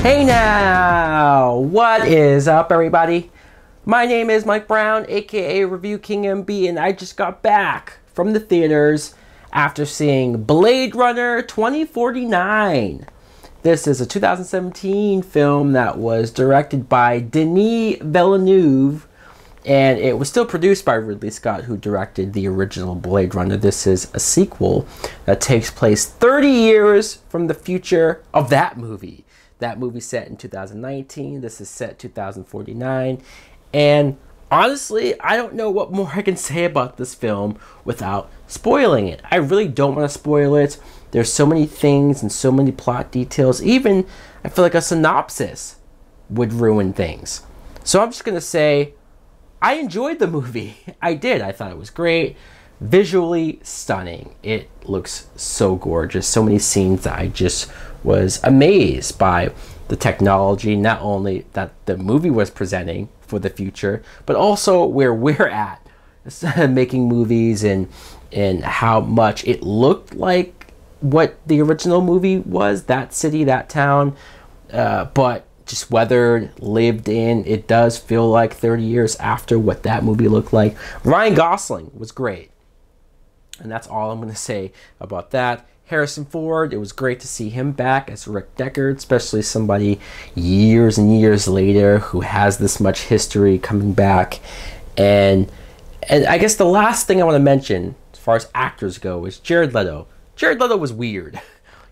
Hey now! What is up, everybody? My name is Mike Brown, aka ReviewKingMB, and I just got back from the theaters after seeing Blade Runner 2049. This is a 2017 film that was directed by Denis Villeneuve, and it was still produced by Ridley Scott, who directed the original Blade Runner. This is a sequel that takes place 30 years from the future of that movie. That movie set in 2019. This is set 2049. And honestly, I don't know what more I can say about this film without spoiling it. I really don't want to spoil it. There's so many things and so many plot details. Even, I feel like a synopsis would ruin things. So I'm just going to say, I enjoyed the movie. I did. I thought it was great. Visually stunning. It looks so gorgeous. So many scenes that I just was amazed by the technology, not only that the movie was presenting for the future, but also where we're at making movies, and how much it looked like what the original movie was, that city, that town, but just weathered, lived in. It does feel like 30 years after what that movie looked like. Ryan Gosling was great, and that's all I'm going to say about that. Harrison Ford, it was great to see him back as Rick Deckard, especially somebody years and years later who has this much history coming back. And I guess the last thing I want to mention as far as actors go is Jared Leto. Jared Leto was weird.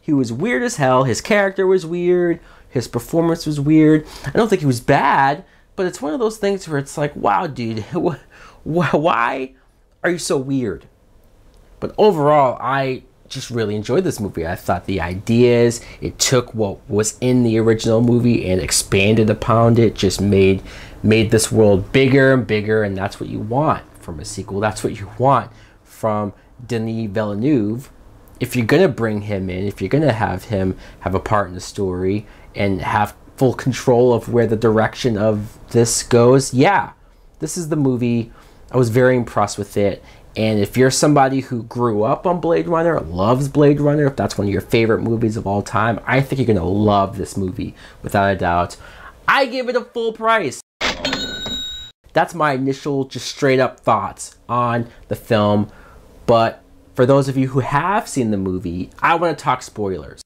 He was weird as hell. His character was weird. His performance was weird. I don't think he was bad, but it's one of those things where it's like, wow, dude, why are you so weird? But overall, I just really enjoyed this movie. I thought the ideas, it took what was in the original movie and expanded upon it, just made this world bigger and bigger, and that's what you want from a sequel. That's what you want from Denis Villeneuve. If you're gonna bring him in, if you're gonna have him have a part in the story and have full control of where the direction of this goes, yeah, this is the movie. I was very impressed with it. And if you're somebody who grew up on Blade Runner, loves Blade Runner, if that's one of your favorite movies of all time, I think you're going to love this movie, without a doubt. I give it a full price. That's my initial, just straight up thoughts on the film. But for those of you who have seen the movie, I want to talk spoilers.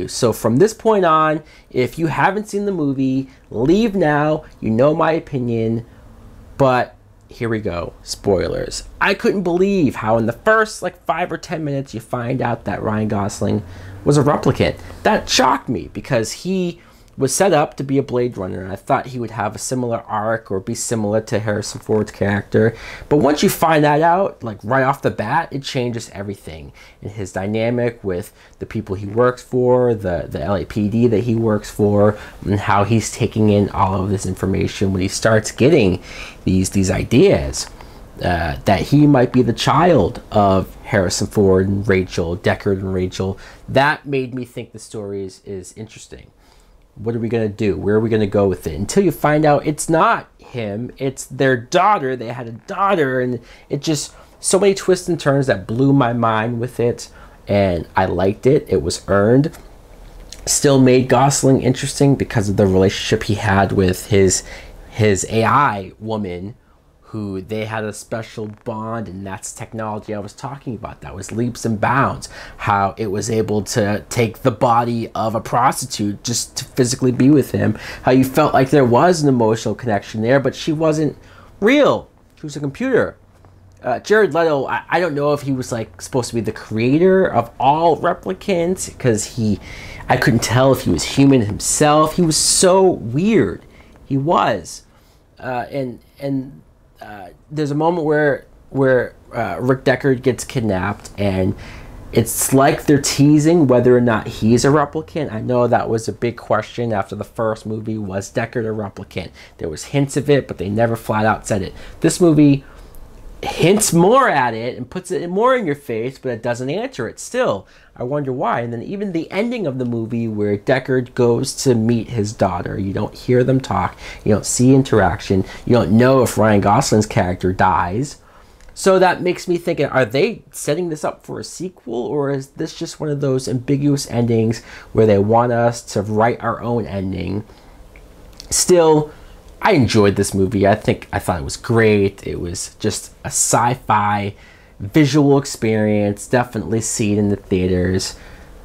So from this point on, if you haven't seen the movie, leave now. You know my opinion, but here we go. Spoilers. I couldn't believe how in the first 5 or 10 minutes you find out that Ryan Gosling was a replicant. That shocked me because he was set up to be a Blade Runner, and I thought he would have a similar arc or be similar to Harrison Ford's character. But once you find that out, right off the bat, it changes everything. And his dynamic with the people he works for, the LAPD that he works for, and how he's taking in all of this information when he starts getting these ideas that he might be the child of Harrison Ford and Rachel, Deckard and Rachel. That made me think the story is interesting. What are we going to do? Where are we going to go with it? Until you find out it's not him, it's their daughter. They had a daughter, and it just, so many twists and turns that blew my mind with it, and I liked it. It was earned. Still made Gosling interesting because of the relationship he had with his AI woman, who they had a special bond, and that's technology I was talking about. That was leaps and bounds. How it was able to take the body of a prostitute just to physically be with him. How you felt like there was an emotional connection there, but she wasn't real. She was a computer. Jared Leto, I don't know if he was supposed to be the creator of all replicants, because I couldn't tell if he was human himself. He was so weird. He was. There's a moment where Rick Deckard gets kidnapped, and it's like they're teasing whether or not he's a replicant. I know that was a big question after the first movie. Was Deckard a replicant? There was hints of it, but they never flat out said it. This movie hints more at it and puts it more in your face, but it doesn't answer it still. I wonder why. And then even the ending of the movie where Deckard goes to meet his daughter, you don't hear them talk, you don't see interaction, you don't know if Ryan Gosling's character dies. So that makes me think, are they setting this up for a sequel, or is this just one of those ambiguous endings where they want us to write our own ending? Still, I enjoyed this movie. I thought it was great. It was just a sci-fi visual experience. Definitely see it in the theaters.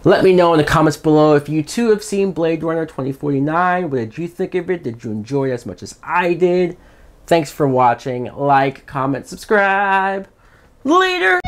Let me know in the comments below if you too have seen Blade Runner 2049. What did you think of it? Did you enjoy it as much as I did? Thanks for watching. Like, comment, subscribe. Later!